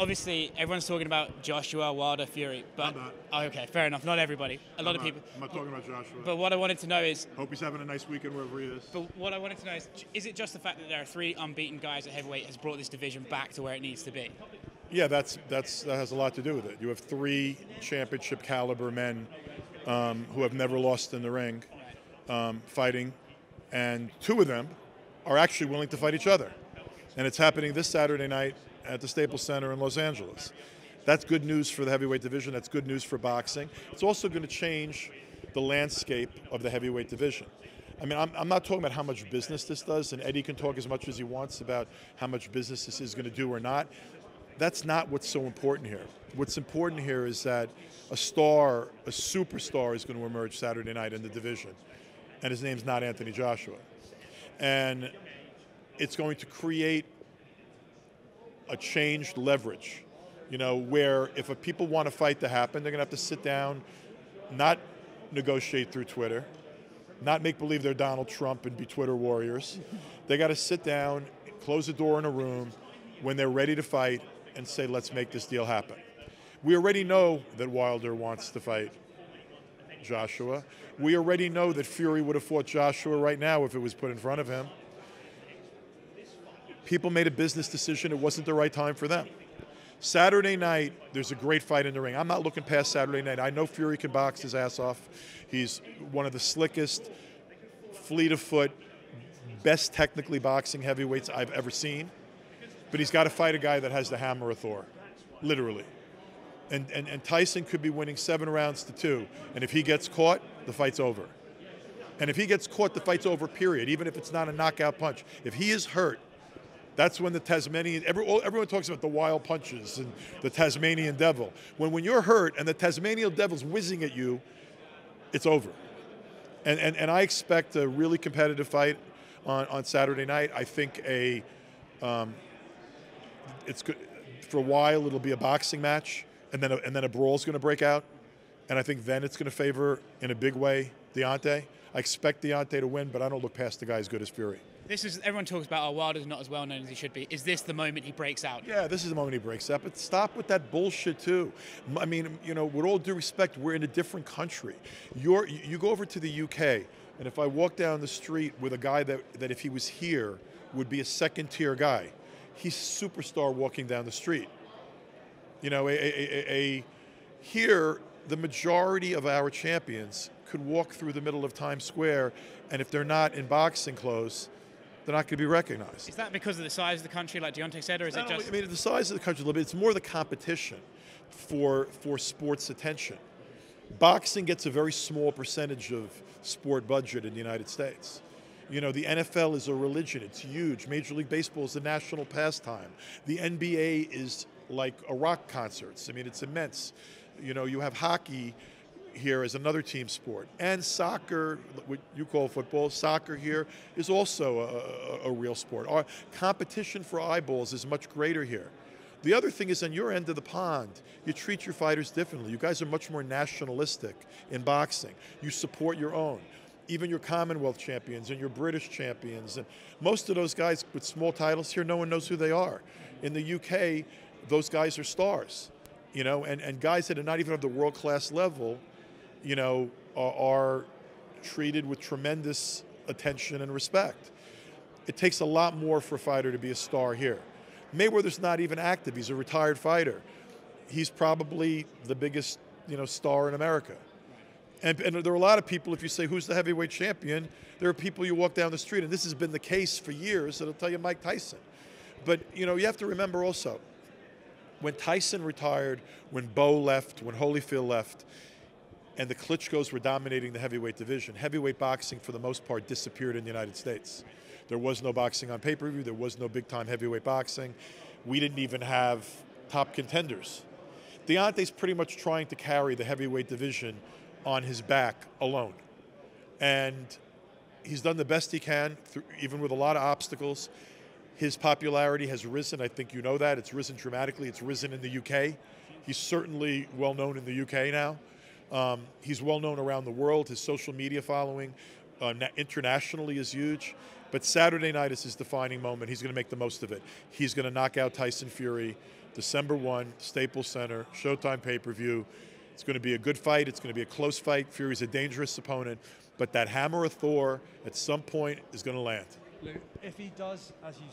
obviously, everyone's talking about Joshua, Wilder, Fury, but okay, fair enough. Not everybody. A lot of people. I'm not talking about Joshua. But what I wanted to know is. Hope he's having a nice weekend wherever he is. But what I wanted to know is it just the fact that there are 3 unbeaten guys at heavyweight has brought this division back to where it needs to be? Yeah, that has a lot to do with it. You have 3 championship caliber men who have never lost in the ring, fighting, and 2 of them are actually willing to fight each other. And it's happening this Saturday night at the Staples Center in Los Angeles. That's good news for the heavyweight division. That's good news for boxing. It's also going to change the landscape of the heavyweight division. I mean, I'm not talking about how much business this does, and Eddie can talk as much as he wants about how much business this is going to do or not. That's not what's so important here. What's important here is that a superstar is going to emerge Saturday night in the division, and his name's not Anthony Joshua. And it's going to create a changed leverage, where if people want a fight to happen, they're going to have to sit down, not negotiate through Twitter, not make believe they're Donald Trump and be Twitter warriors. They got to sit down, close the door in a room when they're ready to fight and say, let's make this deal happen. We already know that Wilder wants to fight Joshua. We already know that Fury would have fought Joshua right now if it was put in front of him. People made a business decision. It wasn't the right time for them. Saturday night, there's a great fight in the ring. I'm not looking past Saturday night. I know Fury can box his ass off. He's one of the slickest, fleet of foot, best technically boxing heavyweights I've ever seen. But he's got to fight a guy that has the Hammer of Thor, literally. And Tyson could be winning 7 rounds to 2. And if he gets caught, the fight's over. And if he gets caught, the fight's over, period, even if it's not a knockout punch. If he is hurt, that's when the Tasmanian, everyone talks about the wild punches and the Tasmanian Devil. When you're hurt and the Tasmanian Devil's whizzing at you, it's over. And I expect a really competitive fight on Saturday night. I think it's good. For a while, it'll be a boxing match, and then a brawl's going to break out. And I think then it's going to favor, in a big way, Deontay. I expect Deontay to win, but I don't look past the guy as good as Fury. Everyone talks about Wilder's not as well known as he should be. Is this the moment he breaks out? Yeah, this is the moment he breaks out. But stop with that bullshit too. I mean, with all due respect, we're in a different country. You go over to the UK, and if I walk down the street with a guy that if he was here would be a second-tier guy, he's a superstar walking down the street. Here, the majority of our champions could walk through the middle of Times Square, and if they're not in boxing clothes, they're not going to be recognized. Is that because of the size of the country, like Deontay said, or is it just... I mean, the size of the country a little bit. It's more the competition for sports attention. Boxing gets a very small percentage of sport budget in the United States. The NFL is a religion. It's huge. Major League Baseball is a national pastime. The NBA is like a rock concerts. I mean, it's immense. You have hockey here as another team sport. And soccer, what you call football, soccer here is also a real sport. Our competition for eyeballs is much greater here. The other thing is, on your end of the pond, you treat your fighters differently. You guys are much more nationalistic in boxing. You support your own. Even your Commonwealth champions and your British champions. And most of those guys with small titles here, no one knows who they are. In the UK, those guys are stars. And guys that are not even at the world-class level, are treated with tremendous attention and respect. It takes a lot more for a fighter to be a star here. Mayweather's not even active. He's a retired fighter. He's probably the biggest, star in America. And there are a lot of people, if you say, who's the heavyweight champion, there are people you walk down the street, and this has been the case for years, that'll tell you Mike Tyson. But, you have to remember also, when Tyson retired, when Bo left, when Holyfield left, and the Klitschko's were dominating the heavyweight division, heavyweight boxing, for the most part, disappeared in the United States. There was no boxing on pay-per-view. There was no big-time heavyweight boxing. We didn't even have top contenders. Deontay's pretty much trying to carry the heavyweight division on his back alone. And he's done the best he can, even with a lot of obstacles. His popularity has risen. I think you know that. It's risen dramatically. It's risen in the UK. He's certainly well known in the UK now. He's well known around the world. His social media following internationally is huge. But Saturday night is his defining moment. He's going to make the most of it. He's going to knock out Tyson Fury, December 1, Staples Center, Showtime pay-per-view. It's going to be a good fight. It's going to be a close fight. Fury's a dangerous opponent. But that Hammer of Thor at some point is going to land. Lou, if he does, as you